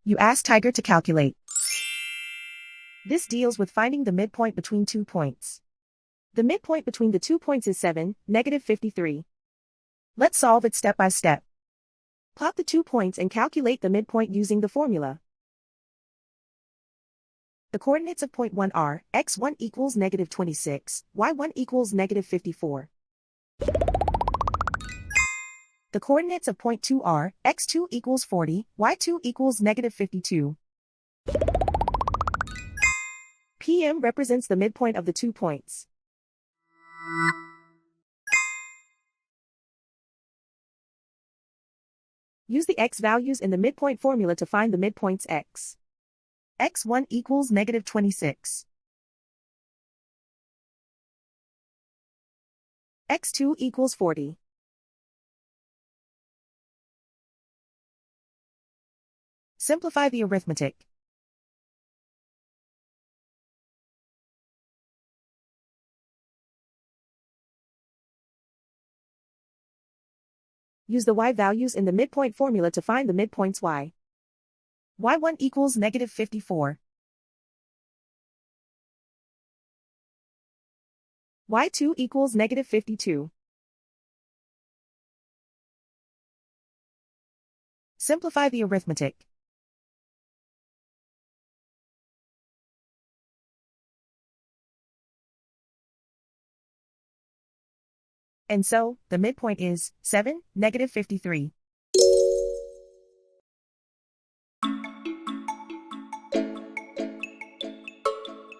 You ask Tiger to calculate. This deals with finding the midpoint between 2 points. The midpoint between the 2 points is 7, -53. Let's solve it step by step. Plot the 2 points and calculate the midpoint using the formula. The coordinates of point 1 are, x1 equals -26, y1 equals -54. The coordinates of point 2 are, x2 equals 40, y2 equals -52. PM represents the midpoint of the 2 points. Use the x values in the midpoint formula to find the midpoints x. x1 equals -26. x2 equals 40. Simplify the arithmetic. Use the y values in the midpoint formula to find the midpoints y. y1 equals -54. y2 equals -52. Simplify the arithmetic. And so, the midpoint is 7, -53.